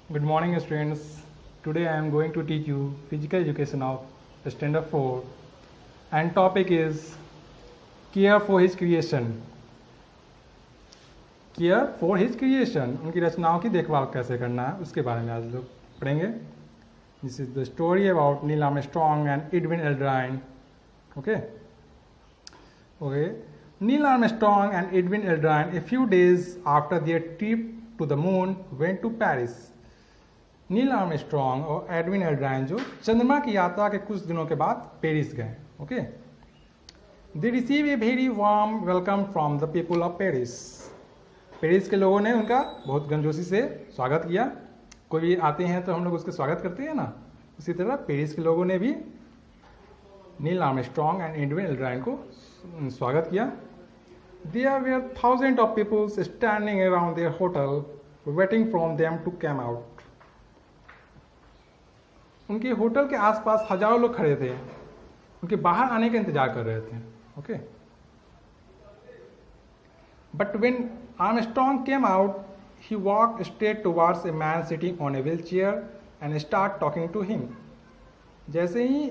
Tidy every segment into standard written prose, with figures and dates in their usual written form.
Good morning, students. Today I am going to teach you physical education of standard 4 and topic is care for his creation. Care for his creation. उनकी रचनाओं की देखभाल कैसे करना है उसके बारे में आज लोग पढ़ेंगे. This is the story about Neil Armstrong and Edwin Aldrin. Okay. Neil Armstrong and Edwin Aldrin, a few days after their trip to the moon, went to Paris. Neil Armstrong और एडविन एल्ड्राइन जो चंद्रमा की यात्रा के कुछ दिनों के बाद पेरिस गए. Okay. They receive a very warm welcome from the people of Paris. Paris के लोगों ने उनका बहुत गर्मजोशी से स्वागत किया. कोई भी आते हैं तो हम लोग उसका स्वागत करते हैं ना, उसी तरह पेरिस के लोगों ने भी Neil Armstrong and Edwin Aldrin को स्वागत किया. There were thousand of peoples standing around their hotel waiting from them to come out. उनके होटल के आसपास हजारों लोग खड़े थे, उनके बाहर आने का इंतजार कर रहे थे. Okay. But when Armstrong came out he walk straight towards a man sitting on a wheelchair and start talking to him. जैसे ही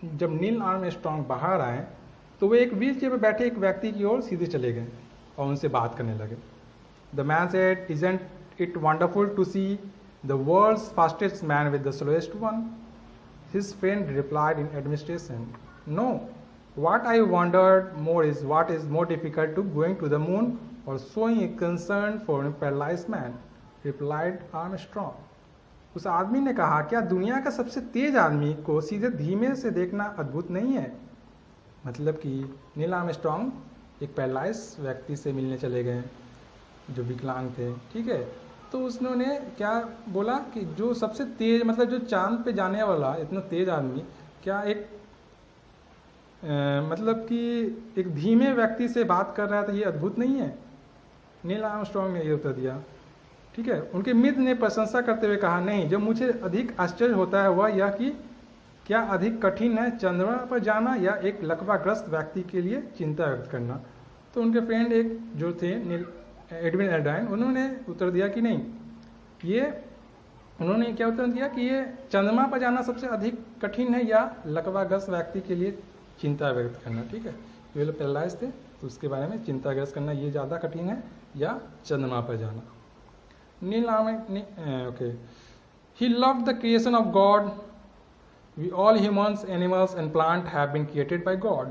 जब नील आर्मस्ट्रॉन्ग बाहर आए तो वे एक व्हील चेयर पर बैठे एक व्यक्ति की ओर सीधे चले गए और उनसे बात करने लगे. The man said, "Isn't it wonderful to see the world's fastest man with the slowest one?" His friend replied in administration, "No, what I wondered more is what is more difficult to going to the moon or showing a concern for a paralyzed man," replied Armstrong. उस आदमी ने कहा, क्या दुनिया का सबसे तेज आदमी को सीधे धीमे से देखना अद्भुत नहीं है? मतलब कि नील आर्मस्ट्रॉन्ग एक पैरालाइज व्यक्ति से मिलने चले गए जो विकलांग थे. ठीक है. तो उसने क्या बोला कि जो सबसे तेज, मतलब जो चांद पे जाने वाला इतना तेज आदमी, क्या एक मतलब कि एक धीमे व्यक्ति से बात कर रहा था, ये अद्भुत नहीं है? नील आर्मस्ट्रॉन्ग ने ये उत्तर दिया. ठीक है. उनके मित्र ने प्रशंसा करते हुए कहा, नहीं, जो मुझे अधिक आश्चर्य होता है वह यह कि क्या अधिक कठिन है, चंद्रमा पर जाना या एक लकवाग्रस्त व्यक्ति के लिए चिंता व्यक्त करना? तो उनके फ्रेंड एक जो थे एडविन एल्ड्राइन, उन्होंने उत्तर दिया कि नहीं, ये उन्होंने क्या उत्तर दिया कि ये चंद्रमा पर जाना सबसे अधिक कठिन है या लकवाग्रस्त व्यक्ति के लिए चिंता व्यक्त करना. ठीक है. जो लोग पैरालाइज थे तो उसके बारे में चिंता व्यक्त करना ये ज़्यादा कठिन है या चंद्रमा पर जाना. Neil okay. He loved the creation of God. We all humans, animals and plant have been created by God.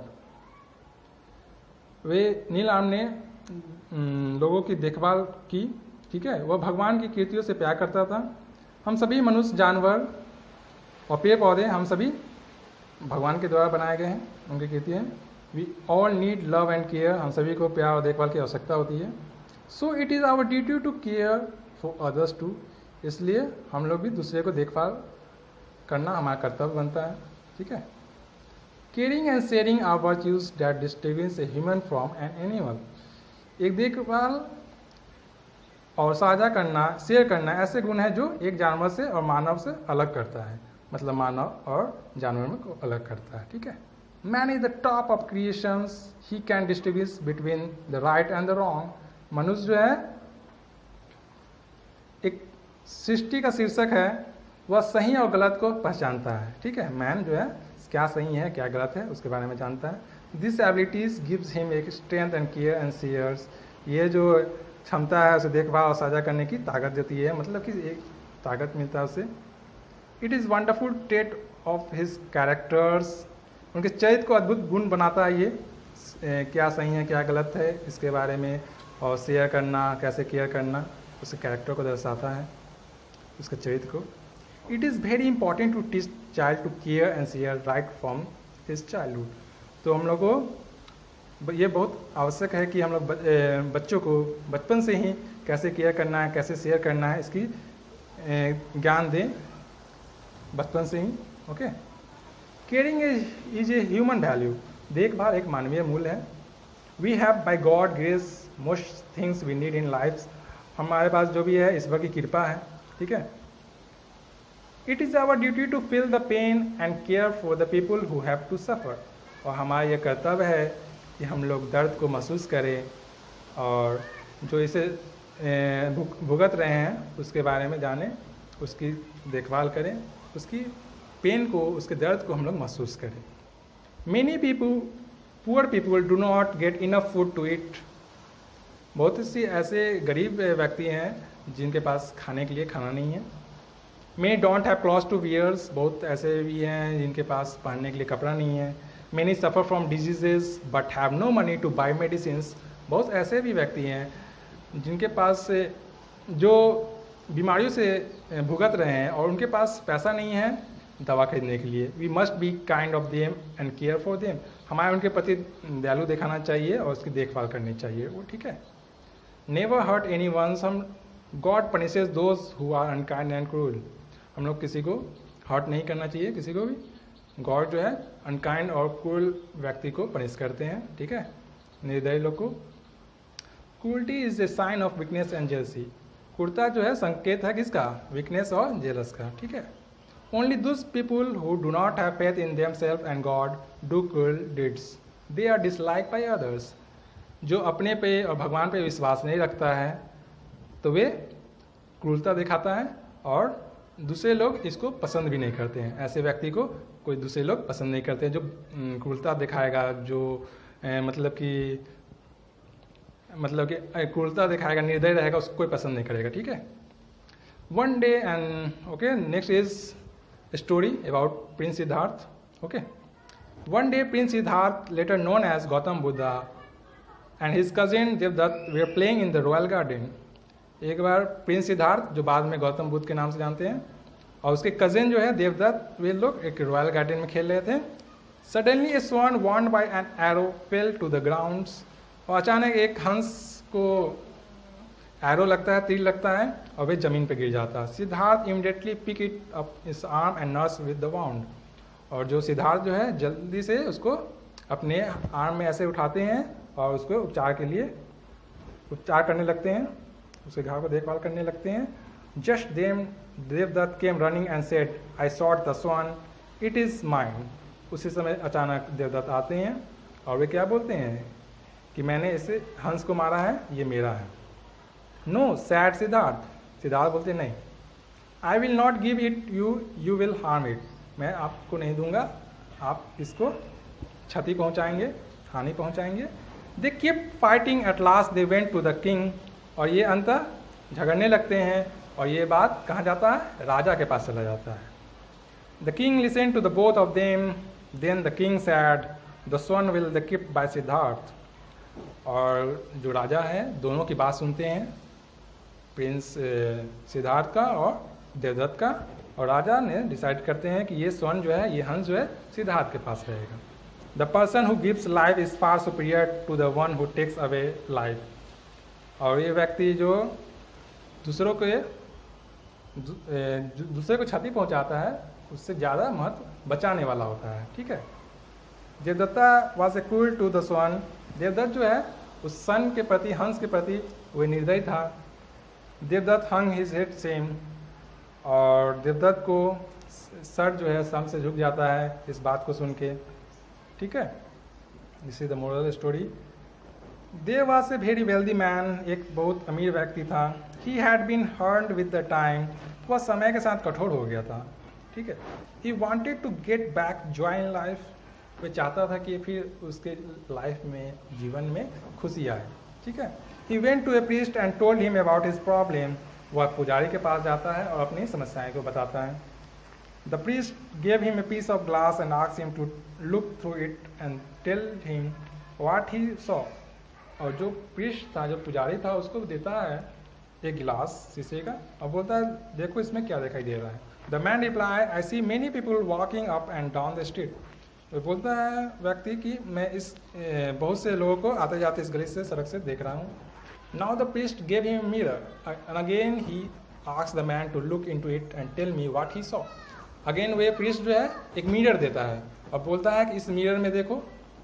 वे नील आर्म ने लोगों की देखभाल की. ठीक है. वह भगवान की कृतियों से प्यार करता था. हम सभी मनुष्य, जानवर और पेड़ पौधे, हम सभी भगवान के द्वारा बनाए गए हैं, उनकी कृति हैं. We all need love and care. हम सभी को प्यार और देखभाल की आवश्यकता होती है. So it is our duty to care for others too. इसलिए हम लोग भी दूसरे को देखभाल करना हमारा कर्तव्य बनता है. ठीक है. Caring and sharing our virtues that distinguish a human from an animal. एक देखभाल और साझा करना, शेयर करना ऐसे गुण है जो एक जानवर से और मानव से अलग करता है. मतलब मानव और जानवर में को अलग करता है. ठीक है. Man is the top of creations. He can distinguish between the right and the wrong. मनुष्य जो है एक सृष्टि का शीर्षक है, वह सही और गलत को पहचानता है. ठीक है. मैन जो है क्या सही है क्या गलत है उसके बारे में जानता है. दिस एबिलिटीज गिव्स हिम एक strength and care and shares. ये जो क्षमता है उसे देखभाल और साझा करने की ताकत देती है, मतलब कि एक ताकत मिलता है उसे. It is wonderful trait of his characters. उनके चरित्र को अद्भुत गुण बनाता है ये, क्या सही है क्या गलत है इसके बारे में, और शेयर करना, कैसे केयर करना, उसके कैरेक्टर को दर्शाता है, उसके चरित्र को. It is very important to teach child to care and share right from his childhood. तो हम लोग को ये बहुत आवश्यक है कि हम लोग बच्चों को बचपन से ही कैसे केयर करना है, कैसे शेयर करना है, इसकी ज्ञान दें बचपन से ही. Okay. Caring is a human value. देखभाल एक मानवीय मूल्य है. We have by God grace most things we need in life. हमारे पास जो भी है ईश्वर की कृपा है. ठीक है. It is our duty to feel the pain and care for the people who have to suffer. और हमारा यह कर्तव्य है कि हम लोग दर्द को महसूस करें और जो इसे भुगत रहे हैं उसके बारे में जानें, उसकी देखभाल करें, उसकी पेन को, उसके दर्द को हम लोग महसूस करें। Many poor people do not get enough food to eat. बहुत सी ऐसे गरीब व्यक्ति हैं जिनके पास खाने के लिए खाना नहीं है। Many don't have clothes to wears. बहुत ऐसे भी हैं जिनके पास पहनने के लिए कपड़ा नहीं है। Many suffer from diseases but have no money to buy medicines. बहुत ऐसे भी व्यक्ति हैं जिनके पास जो बीमारियों से भुगत रहे हैं और उनके पास पैसा नहीं है दवा खरीदने के लिए। We must be kind of them and care for them. हमारे उनके प्रति दयालु दिखाना चाहिए और उसकी देखभाल करनी चाहिए, वो ठीक है। Never hurt any ones. हम God punishes those who are unkind and cruel. हम लोग किसी को हर्ट नहीं करना चाहिए, किसी को भी। गॉड जो है अनकाइंड और क्रूल व्यक्ति को पनिश करते हैं, ठीक है, निर्दयी लोग को। Cruelty is a sign of weakness and jealousy. क्रूरता जो है संकेत है किसका? वीकनेस और जेलस का, ठीक है। Only those people who do not have faith in themselves and God do cruel deeds. They are dislike by others. जो अपने पे और भगवान पे विश्वास नहीं रखता है तो वे क्रूरता दिखाता है और दूसरे लोग इसको पसंद भी नहीं करते हैं। ऐसे व्यक्ति को कोई दूसरे लोग पसंद नहीं करते हैं जो क्रूरता दिखाएगा, जो मतलब कि क्रूरता दिखाएगा, निर्दयी रहेगा, उसको कोई पसंद नहीं करेगा, ठीक है। One day and okay, next is story about prince Siddhartha. Okay, one day prince Siddhartha, later known as Gautam Buddha, and his cousin Devadatta they are playing in the royal garden. एक बार प्रिंस सिद्धार्थ, जो बाद में गौतम बुद्ध के नाम से जानते हैं, और उसके कजिन जो है देवदत्त, वे लोग एक रॉयल गार्डन में खेल रहे थे। Suddenly a swan warned by an arrow fell to the grounds. और अचानक एक हंस को एरो लगता है, तीर लगता है और वे जमीन पर गिर जाता है। Siddhartha immediately pick it up his arm and nurse with the wound. और जो सिद्धार्थ जो है जल्दी से उसको अपने आर्म में ऐसे उठाते हैं और उसको उपचार के लिए उपचार करने लगते हैं, उसके घाव को देखभाल करने लगते हैं। Just them Devadatta came running and said, I shot the swan, it is mine. उसी समय अचानक देवदत्त आते हैं और वे क्या बोलते हैं कि मैंने इसे हंस को मारा है, ये मेरा है। No sad Siddharth. सिद्धार्थ बोलते नहीं, I will not give it you, you will harm it. मैं आपको नहीं दूंगा, आप इसको क्षति पहुंचाएंगे, हानि पहुंचाएंगे। They keep fighting, at last they went to the king. और ये अंततः झगड़ने लगते हैं और ये बात कहाँ जाता है? राजा के पास चला जाता है। The king listen to the both of them, then the king said, the son will the keep by Siddhartha. और जो राजा है दोनों की बात सुनते हैं, प्रिंस सिद्धार्थ का और देवदत्त का, और राजा ने डिसाइड करते हैं कि ये स्वर्ण जो है, ये हंस जो है सिद्धार्थ के पास रहेगा। The person who gives life is far superior to the one who takes away life. और ये व्यक्ति जो दूसरे को क्षति पहुंचाता है उससे ज़्यादा महत्व बचाने वाला होता है, ठीक है। Devadatta was a cruel to the swan. Devadatta जो है उस सन के प्रति, हंस के प्रति वह निर्दयी था। देवदत्त हंग हिज हेड सेम। और देवदत्त को सर जो है सम से झुक जाता है इस बात को सुन के, ठीक है। This is the moral story. There was a very wealthy man. एक बहुत अमीर व्यक्ति था। He had been harmed with the time. वह समय के साथ कठोर हो गया था, ठीक है। He wanted to get back joy in life. वह चाहता था कि फिर उसके लाइफ में, जीवन में खुशी आए, ठीक है। He went to a priest and told him about his problem. वह पुजारी के पास जाता है और अपनी समस्याएं को बताता है। The priest gave him a piece of glass and asked him to look through it and tell him what he saw. और जो प्रीस्ट था, जो पुजारी था, उसको देता है एक गिलास शीशे का और बोलता है देखो इसमें क्या दिखाई दे रहा है। The man reply, I see many people walking up and down the street. वो बोलता है व्यक्ति कि मैं इस बहुत से लोगों को आते जाते इस गली से, सड़क से देख रहा हूँ। Now the priest gave him mirror and again he asked the man to look into it and tell me what he saw. Again वे प्रीस्ट जो है एक मिरर देता है और बोलता है कि इस मिरर में देखो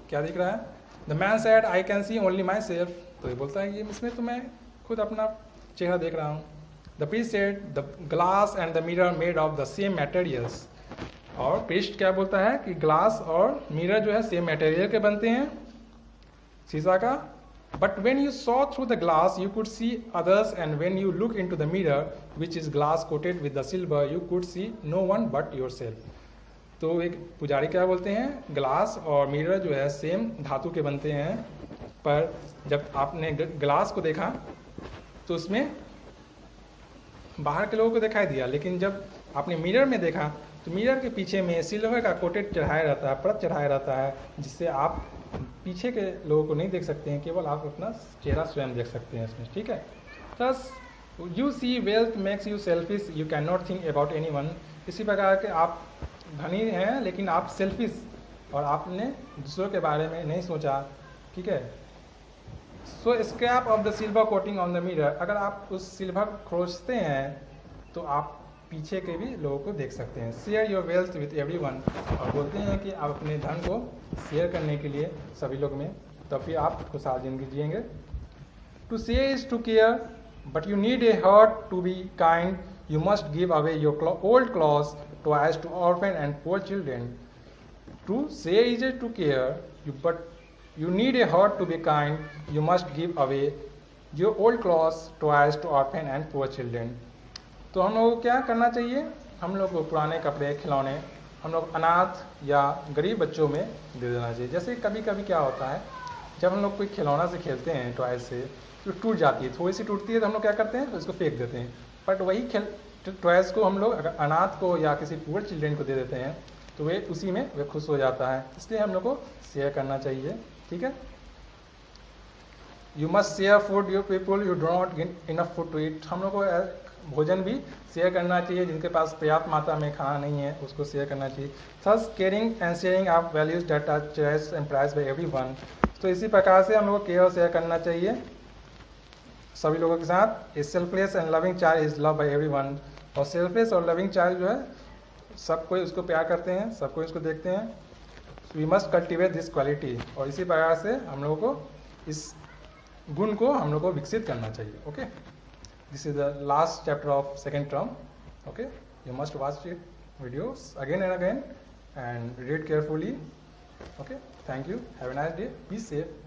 क्या दिख रहा है। The man said, I can see only my self. तो ये बोलता है कि इसमें तो मैं खुद अपना चेहरा देख रहा हूँ। The priest said, the glass and the mirror made of the same materials. और प्रीस्ट क्या बोलता है कि ग्लास और मिरर जो है सेम मटेरियल के बनते हैं, शीशा का, But when you saw through the glass, you could see others, and when you look into the mirror, which is glass coated with the silver, you could see no one but yourself. तो एक पुजारी क्या बोलते हैं, glass और mirror जो है same धातु के बनते हैं, पर जब आपने ग्लास को देखा तो उसमें बाहर के लोगों को दिखाई दिया, लेकिन जब आपने मिरर में देखा तो मिरर के पीछे में सिल्वर का कोटेड चढ़ाया रहता है, परत चढ़ाया रहता है, जिससे आप पीछे के लोगों को नहीं देख सकते हैं, केवल आप अपना चेहरा स्वयं देख सकते हैं इसमें, ठीक है। Plus you see wealth makes you selfish, you can not think about any one. इसी प्रकार के आप धनी हैं लेकिन आप सेल्फिश, और आपने दूसरों के बारे में नहीं सोचा, ठीक है। So scrap off the silver coating on the mirror, अगर आप उस सिल्वर खोजते हैं तो आप पीछे के भी लोगों को देख सकते हैं। Share your wealth with everyone, और बोलते हैं कि आप अपने धन को शेयर करने के लिए सभी लोग में, तब भी आप खुशहाल जिंदगी जिएंगे। To share is to care, but you need a heart to be kind, you must give away your old clothes toys to orphan and poor children. To share is to care, but you need a heart to be kind, you must give away your old clothes, toys to orphan and poor children. तो हम लोगों को क्या करना चाहिए, हम लोग को पुराने कपड़े, खिलौने हम लोग अनाथ या गरीब बच्चों में दे देना चाहिए। जैसे कभी कभी क्या होता है, जब हम लोग कोई खिलौना से खेलते हैं टॉय से, तो टूट जाती है, थोड़ी सी टूटती है, तो हम लोग क्या करते हैं, उसको फेंक देते हैं। बट वही टॉयज़ को हम लोग अगर अनाथ को या किसी पुअर चिल्ड्रेन को दे देते हैं तो वे उसी में वे खुश हो जाता है। इसलिए हम लोग को शेयर करना चाहिए, ठीक है। You must share food your people you do not get enough food to eat, हम लोग को भोजन भी शेयर करना चाहिए, जिनके पास पर्याप्त मात्रा में खाना नहीं है उसको शेयर करना चाहिए। Thus caring and sharing of values that are cherished and prized by everyone, तो इसी प्रकार से हम लोग को केयर और शेयर करना चाहिए सभी लोगों के साथ। A selfless and loving child is love by everyone, और सेल्फलेस और लविंग चाइल्ड जो है सब कोई उसको प्यार करते हैं, सब कोई उसको देखते हैं। We must cultivate this quality, और इसी प्रकार से हम लोगों को इस गुण को हम लोग को विकसित करना चाहिए। Okay, this is the last chapter of second term. Okay, you must watch it videos again and again and read carefully. Okay, thank you, have a nice day, be safe.